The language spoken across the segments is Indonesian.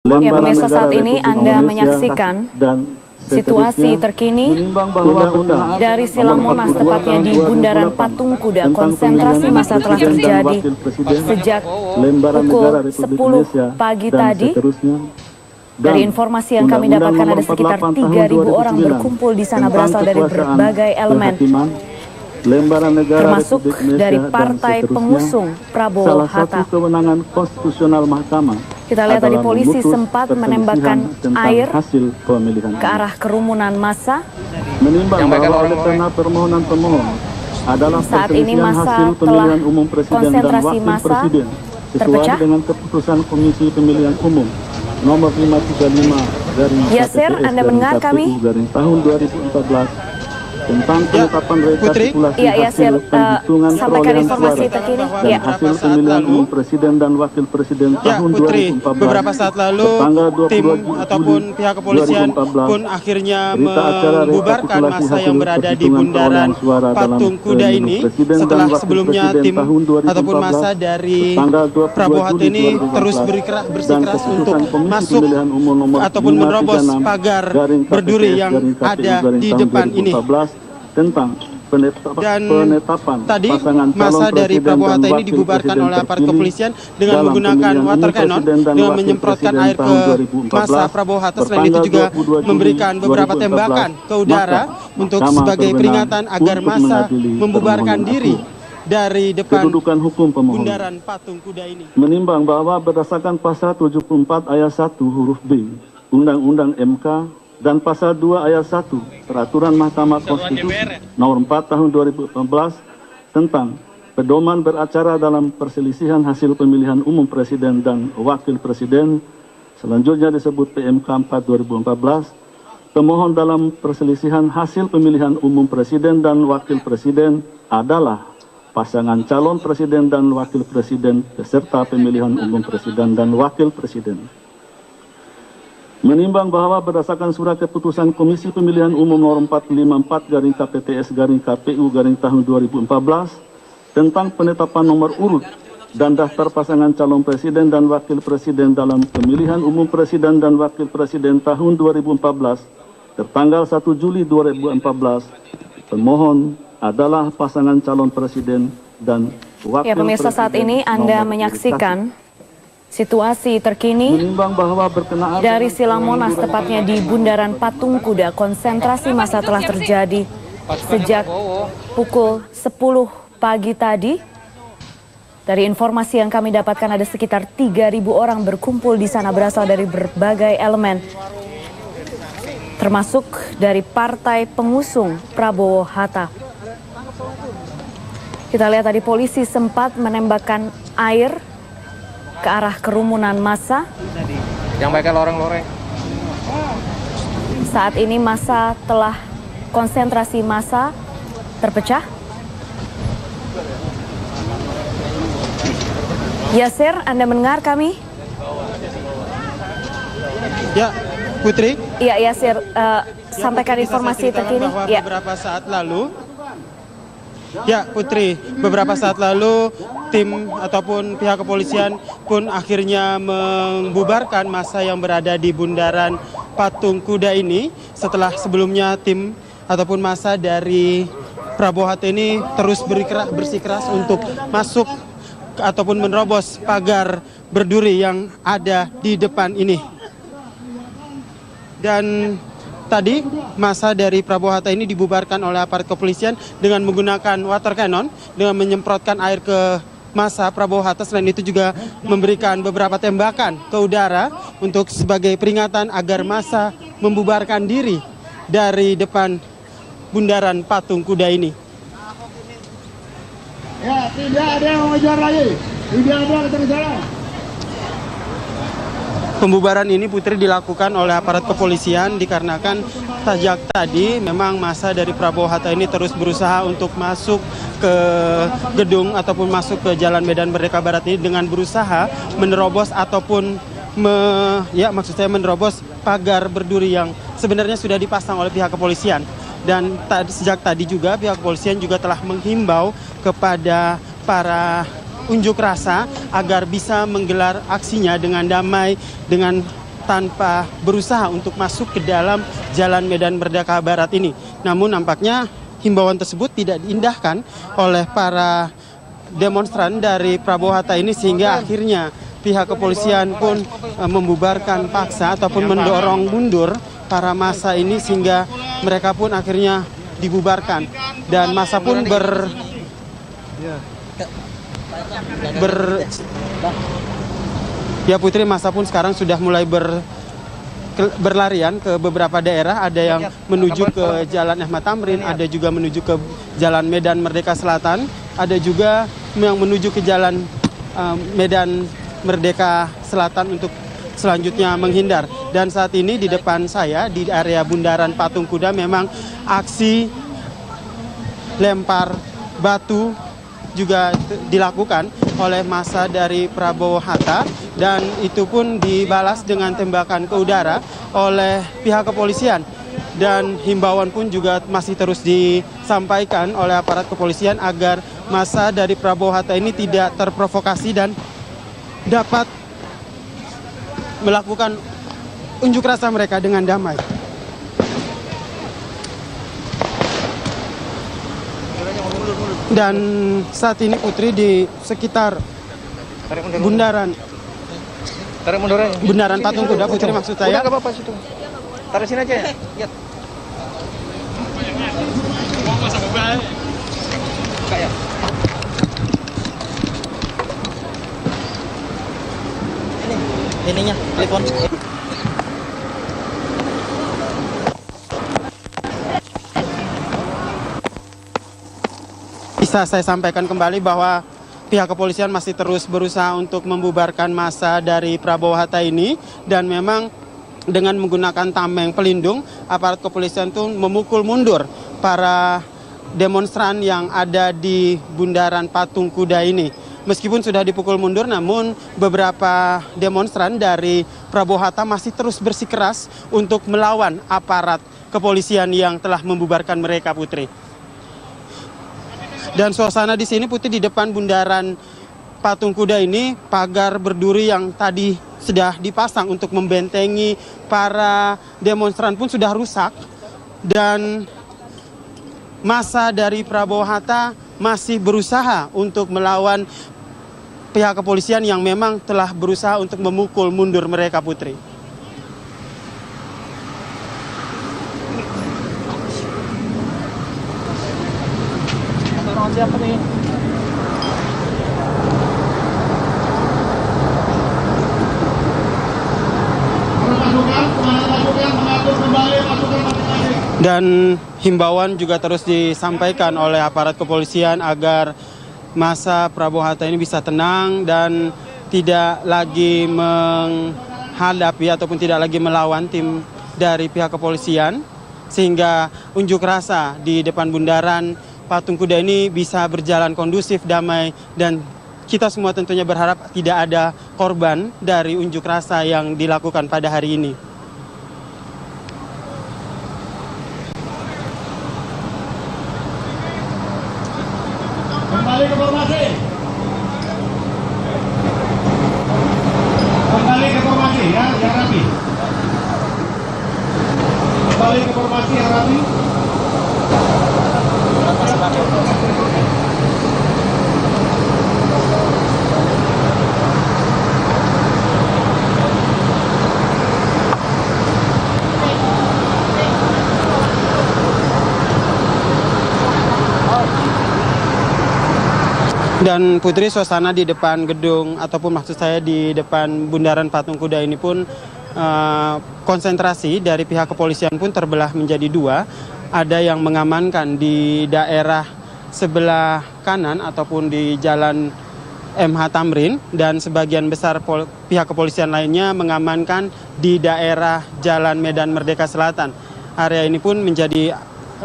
Ya pemirsa, saat ini Anda menyaksikan situasi terkini dari Silang Monas, tepatnya di Bundaran Patung Kuda. Konsentrasi massa telah terjadi sejak pukul 10 pagi tadi. Dari informasi yang kami dapatkan, ada sekitar 3.000 orang berkumpul di sana, berasal dari berbagai elemen, termasuk dari partai pengusung Prabowo Hatta. Kewenangan konstitusional Mahkamah. Kita lihat tadi polisi sempat menembakkan air ke arah kerumunan massa. Menimbang bahwa oleh karena permohonan pemohon adalah saat ini massa hasil pemilihan umum presiden konsentrasi dan wakil massa presiden sesuai terpecah dengan keputusan Komisi Pemilihan Umum nomor 535 garing Yasir, KPPS Anda mendengar kami? garing tahun 2014 tentang penetapan rekapitulasi Yasir, hasil penghitungan sampaikan perolehan informasi suara terkini. dan hasil pemilihan umum presiden dan wakil presiden tahun Putri, 2014. beberapa saat lalu tim ataupun pihak kepolisian pun akhirnya membubarkan massa yang berada di Bundaran Patung Kuda ini setelah sebelumnya tim ataupun massa dari Prabowo Hatta ini terus bersikeras untuk masuk ataupun menerobos pagar berduri yang ada di depan ini. Tentang penetapan tadi pasangan massa calon dari presiden Prabowo Hatta dan ini wakil dibubarkan presiden oleh aparat terpilih kepolisian dengan dalam menggunakan pemilihan water umum cannon presiden dan dengan wakil menyemprotkan presiden air ke tahun 2014 massa Prabowo Hatta. Selain itu bertanggal juga 22 Juli memberikan beberapa 2014, tembakan ke udara untuk Mahkamah sebagai berwenang peringatan agar untuk massa mengadili membubarkan permohonan diri aku. dari depan Kedudukan hukum pemohon. Bundaran Patung Kuda ini. Menimbang bahwa berdasarkan pasal 74 ayat 1 huruf B Undang-Undang MK dan pasal 2 ayat 1 Peraturan Mahkamah Konstitusi nomor 4 tahun 2018 tentang pedoman beracara dalam perselisihan hasil pemilihan umum presiden dan wakil presiden, selanjutnya disebut PMK 4 2014, pemohon dalam perselisihan hasil pemilihan umum presiden dan wakil presiden adalah pasangan calon presiden dan wakil presiden beserta pemilihan umum presiden dan wakil presiden. Menimbang bahwa berdasarkan surat keputusan Komisi Pemilihan Umum nomor 454 garing KPPS garing KPU garing tahun 2014 tentang penetapan nomor urut dan daftar pasangan calon presiden dan wakil presiden dalam pemilihan umum presiden dan wakil presiden tahun 2014 tertanggal 1 Juli 2014, pemohon adalah pasangan calon presiden dan wakil presiden. Ya pemirsa, saat ini Anda menyaksikan situasi terkini dari Silang Monas, tepatnya di Bundaran Patung Kuda. Konsentrasi massa telah terjadi sejak pukul 10 pagi tadi. Dari informasi yang kami dapatkan, ada sekitar 3.000 orang berkumpul di sana, berasal dari berbagai elemen, termasuk dari partai pengusung Prabowo Hatta. Kita lihat tadi polisi sempat menembakkan air ke arah kerumunan massa. Yang pakai loreng-loreng. Saat ini massa telah konsentrasi massa terpecah. Yasir, Anda mendengar kami? Ya, Putri. Iya, Yasir, sampaikan informasi terkini. Ya. Beberapa saat lalu, ya Putri, beberapa saat lalu tim ataupun pihak kepolisian pun akhirnya membubarkan massa yang berada di Bundaran Patung Kuda ini setelah sebelumnya tim ataupun massa dari Prabowo Hatta ini terus bersikeras untuk masuk ataupun menerobos pagar berduri yang ada di depan ini. Dan tadi massa dari Prabowo Hatta ini dibubarkan oleh aparat kepolisian dengan menggunakan water cannon, dengan menyemprotkan air ke massa Prabowo Hatta. Selain itu juga memberikan beberapa tembakan ke udara untuk sebagai peringatan agar massa membubarkan diri dari depan Bundaran Patung Kuda ini. Ya, tidak ada yang mengejar lagi. Tidak ada yang mengejar. Pembubaran ini, Putri, dilakukan oleh aparat kepolisian dikarenakan sejak tadi memang massa dari Prabowo Hatta ini terus berusaha untuk masuk ke gedung ataupun masuk ke Jalan Medan Merdeka Barat ini dengan berusaha menerobos ataupun menerobos pagar berduri yang sebenarnya sudah dipasang oleh pihak kepolisian. Dan sejak tadi juga pihak kepolisian juga telah menghimbau kepada para unjuk rasa agar bisa menggelar aksinya dengan damai, dengan tanpa berusaha untuk masuk ke dalam Jalan Medan Merdeka Barat ini. Namun nampaknya himbauan tersebut tidak diindahkan oleh para demonstran dari Prabowo Hatta ini, sehingga akhirnya pihak kepolisian pun membubarkan paksa ataupun mendorong mundur para massa ini, sehingga mereka pun akhirnya dibubarkan. Dan massa pun ya Putri, massa pun sekarang sudah mulai berlarian ke beberapa daerah. Ada yang menuju ke Jalan Ahmad Tamrin, ada juga menuju ke Jalan Medan Merdeka Selatan, ada juga yang menuju ke Jalan Medan Merdeka Selatan untuk selanjutnya menghindar. Dan saat ini di depan saya di area Bundaran Patung Kuda memang aksi lempar batu juga dilakukan oleh massa dari Prabowo Hatta, dan itu pun dibalas dengan tembakan ke udara oleh pihak kepolisian. Dan himbauan pun juga masih terus disampaikan oleh aparat kepolisian agar massa dari Prabowo Hatta ini tidak terprovokasi dan dapat melakukan unjuk rasa mereka dengan damai. Dan saat ini Putri di sekitar bundaran Patung Kuda, Putri, maksud saya. Udah, gak apa-apa situ. Taruh sini aja ya. Lihat. Ininya telepon. Bisa saya sampaikan kembali bahwa pihak kepolisian masih terus berusaha untuk membubarkan massa dari Prabowo Hatta ini, dan memang dengan menggunakan tameng pelindung, aparat kepolisian itu memukul mundur para demonstran yang ada di Bundaran Patung Kuda ini. Meskipun sudah dipukul mundur, namun beberapa demonstran dari Prabowo Hatta masih terus bersikeras untuk melawan aparat kepolisian yang telah membubarkan mereka, Putri. Dan suasana di sini, Putri, di depan Bundaran Patung Kuda ini, pagar berduri yang tadi sudah dipasang untuk membentengi para demonstran pun sudah rusak, dan massa dari Prabowo Hatta masih berusaha untuk melawan pihak kepolisian yang memang telah berusaha untuk memukul mundur mereka, Putri. Siapa nih? Dan himbauan juga terus disampaikan oleh aparat kepolisian agar massa Prabowo Hatta ini bisa tenang dan tidak lagi menghadapi ataupun tidak lagi melawan tim dari pihak kepolisian, sehingga unjuk rasa di depan Bundaran Patung Kuda ini bisa berjalan kondusif, damai, dan kita semua tentunya berharap tidak ada korban dari unjuk rasa yang dilakukan pada hari ini. Kembali ke formasi. Kembali ke formasi ya, yang rapi. Kembali ke formasi yang rapi. Dan Putri, suasana di depan gedung ataupun maksud saya di depan Bundaran Patung Kuda ini pun konsentrasi dari pihak kepolisian pun terbelah menjadi dua. Ada yang mengamankan di daerah sebelah kanan ataupun di Jalan MH Tamrin, dan sebagian besar pihak kepolisian lainnya mengamankan di daerah Jalan Medan Merdeka Selatan. Area ini pun menjadi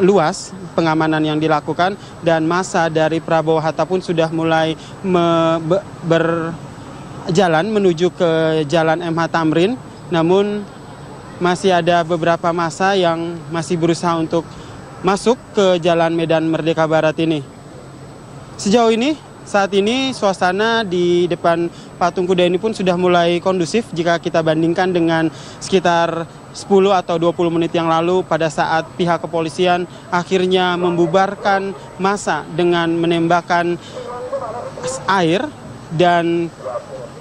luas pengamanan yang dilakukan, dan massa dari Prabowo Hatta pun sudah mulai berjalan menuju ke Jalan MH Tamrin. Namun masih ada beberapa massa yang masih berusaha untuk masuk ke Jalan Medan Merdeka Barat ini. Sejauh ini saat ini suasana di depan patung kuda ini pun sudah mulai kondusif jika kita bandingkan dengan sekitar 10 atau 20 menit yang lalu pada saat pihak kepolisian akhirnya membubarkan massa dengan menembakkan air dan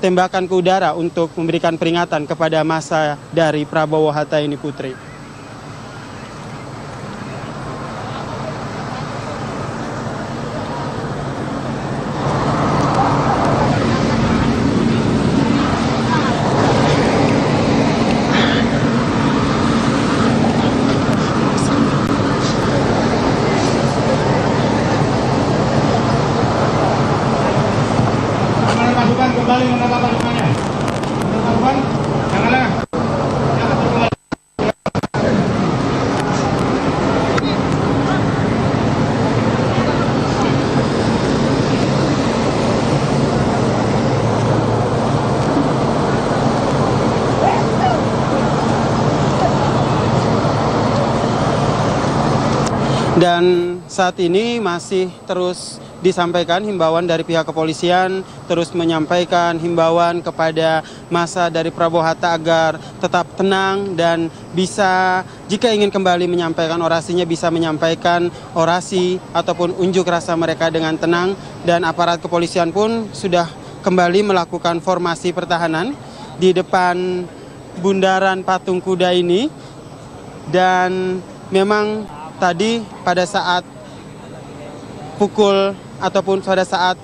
tembakan ke udara untuk memberikan peringatan kepada massa dari Prabowo Hatta ini, Putri. Pasukan kembali menambah pasukannya. Pasukan, janganlah. Dan saat ini masih terus disampaikan himbauan dari pihak kepolisian, terus menyampaikan himbauan kepada massa dari Prabowo Hatta agar tetap tenang dan bisa, jika ingin kembali menyampaikan orasinya, bisa menyampaikan orasi ataupun unjuk rasa mereka dengan tenang. Dan aparat kepolisian pun sudah kembali melakukan formasi pertahanan di depan bundaran patung kuda ini. Dan memang tadi pada saat pukul ataupun pada saat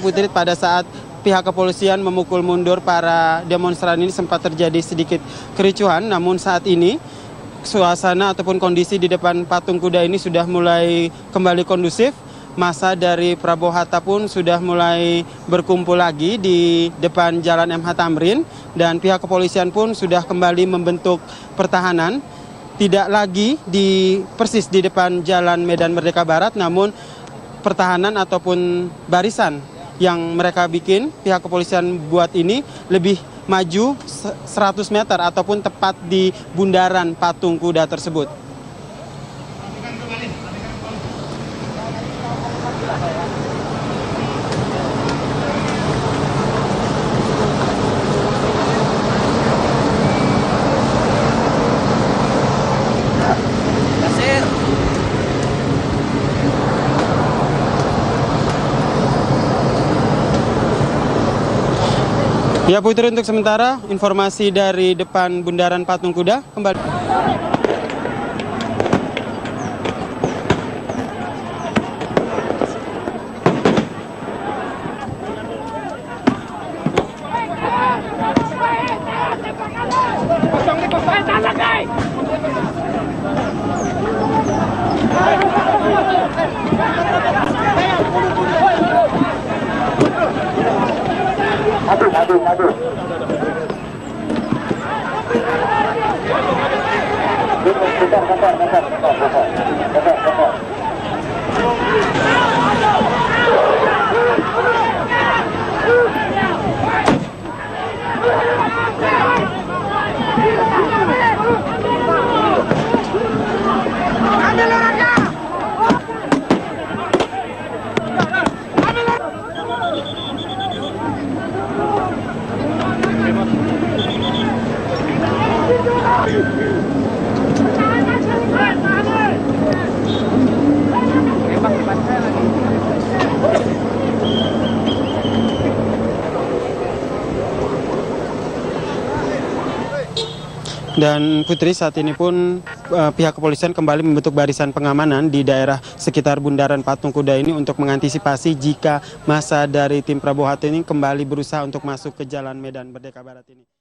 Putri, pada saat pihak kepolisian memukul mundur para demonstran ini sempat terjadi sedikit kericuhan. Namun saat ini suasana ataupun kondisi di depan patung kuda ini sudah mulai kembali kondusif. Massa dari Prabowo Hatta pun sudah mulai berkumpul lagi di depan Jalan MH Tamrin, dan pihak kepolisian pun sudah kembali membentuk pertahanan. Tidak lagi persis di depan Jalan Medan Merdeka Barat, namun pertahanan ataupun barisan yang mereka bikin, pihak kepolisian buat ini lebih maju 100 meter ataupun tepat di bundaran patung kuda tersebut. Ya Putri, untuk sementara informasi dari depan bundaran patung kuda kembali. Maju. Dan Putri, saat ini pun pihak kepolisian kembali membentuk barisan pengamanan di daerah sekitar bundaran patung kuda ini untuk mengantisipasi jika massa dari tim Prabowo Hatta ini kembali berusaha untuk masuk ke Jalan Medan Merdeka Barat ini.